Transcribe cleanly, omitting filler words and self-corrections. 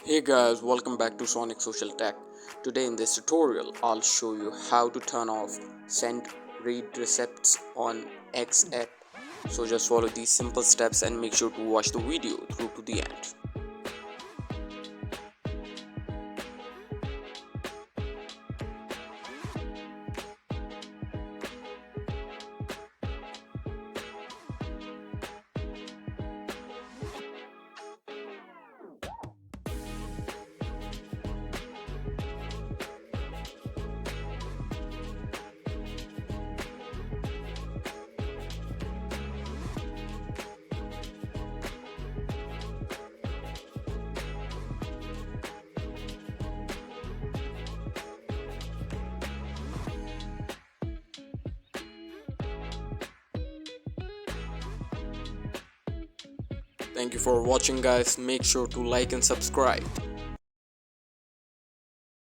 Hey guys, welcome back to Sonic Social Tech. Today in this tutorial, I'll show you how to turn off send read receipts on X app. So just follow these simple steps and make sure to watch the video through to the end. Thank you for watching guys. Make sure to like and subscribe.